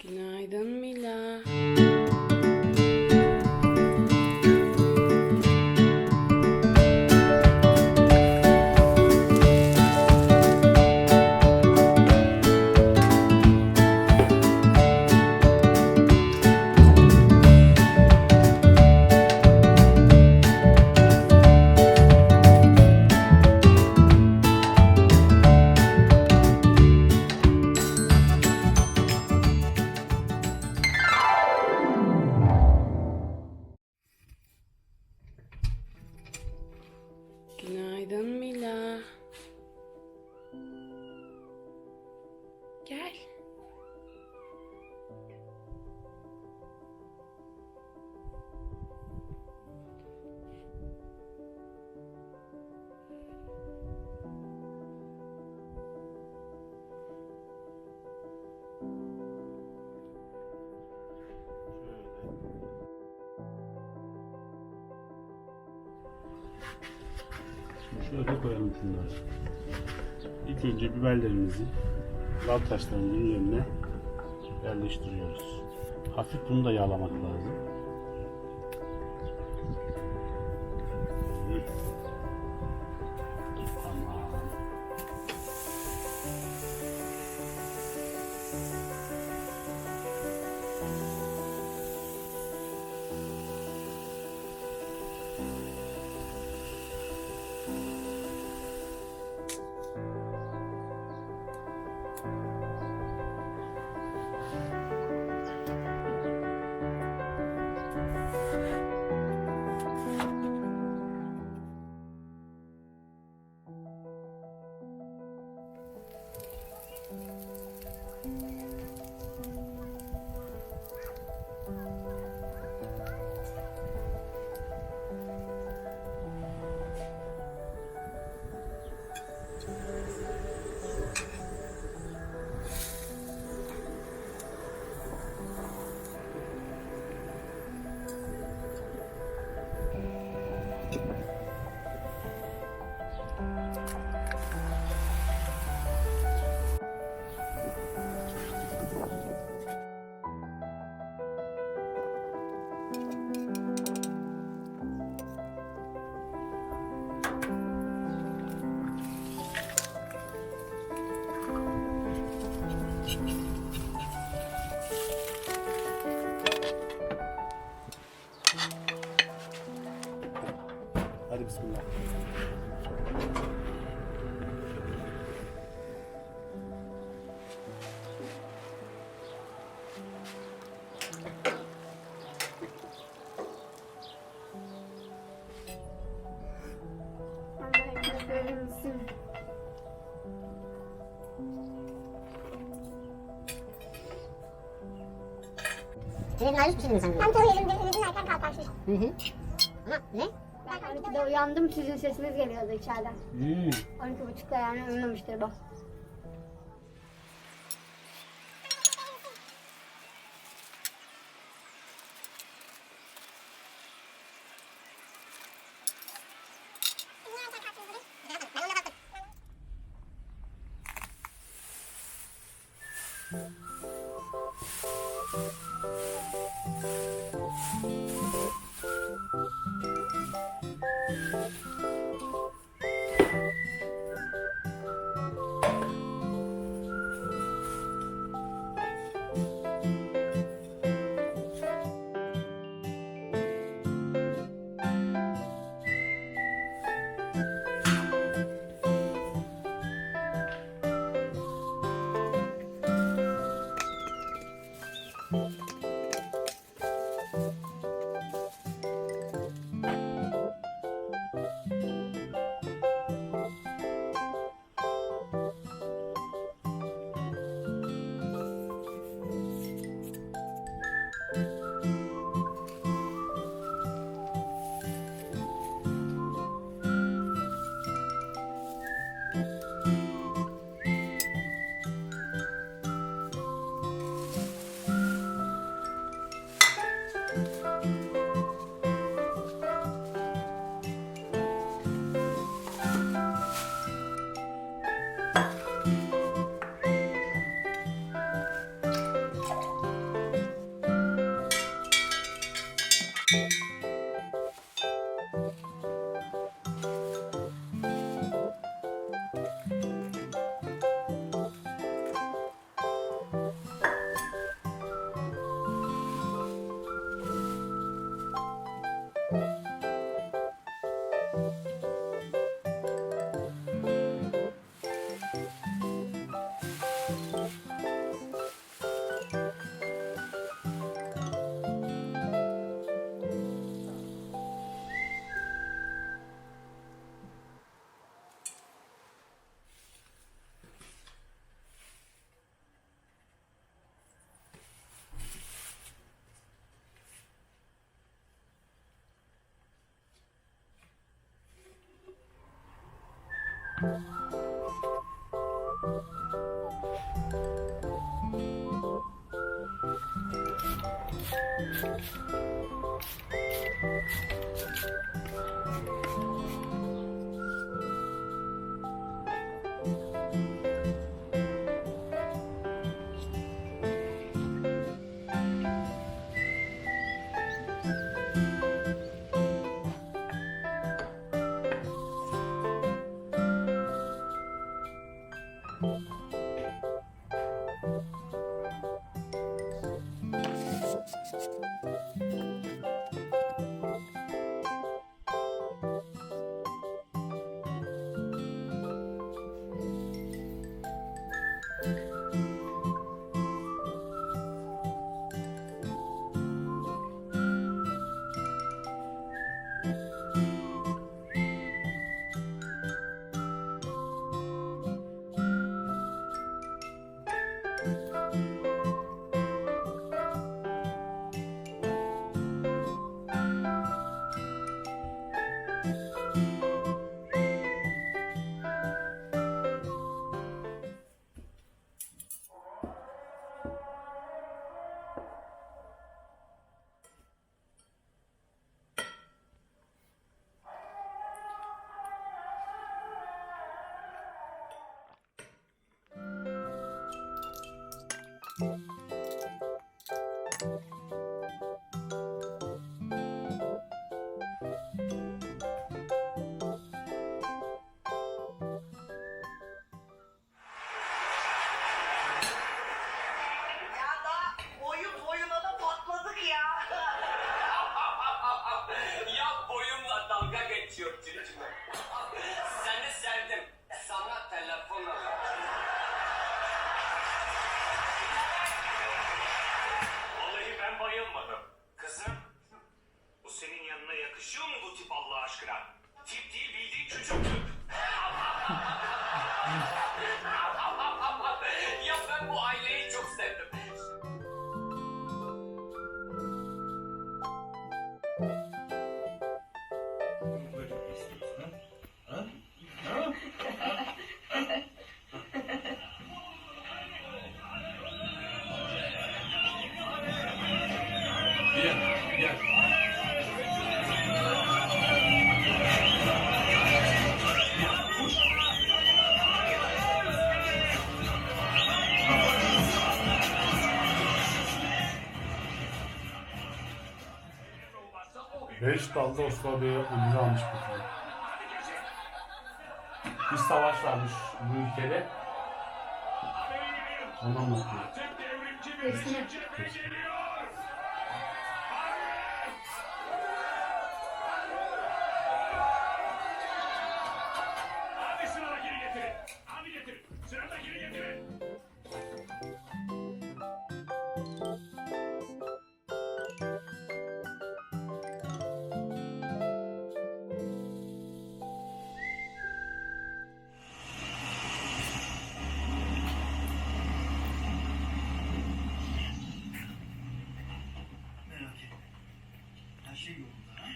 Günaydın Mila. Günaydın Mila. Gel. Şöyle koyalım şunları. İlk önce biberlerimizi lal taşlarının yerine yerleştiriyoruz. Hafif bunu da yağlamak lazım. Tamam. Hadi bismillah. Senin ayrı bir şey mi sanıyorsun? Ben tabii elimde erken kalkarsın. Hı hı. Ama ne? Ben 12'de uyandım, sizin sesiniz geliyordu içeriden. 12.30'da yani uyumamıştır bu. Beş dalda Osman Bey'e ödülü almış bu film. Bir savaş varmış bu ülkede. Onu anlatıyor. Hadi sıradakini getirin. Hadi getirin. Sıradakini getirin. Şey yolunda ha?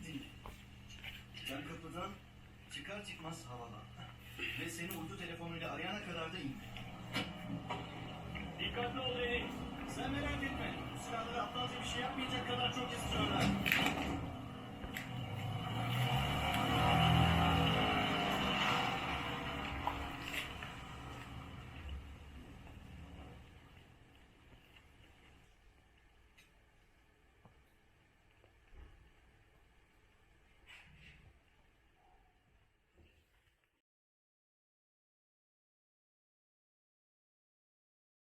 Dinle. Sen kapıdan çıkar çıkmaz havalan. Ve seni uydu telefonuyla arayana kadar da inme. Dikkatli ol Deni. Sen merak etme. Bu silahları aptalca bir şey yapmayacak kadar çok istiyorlar.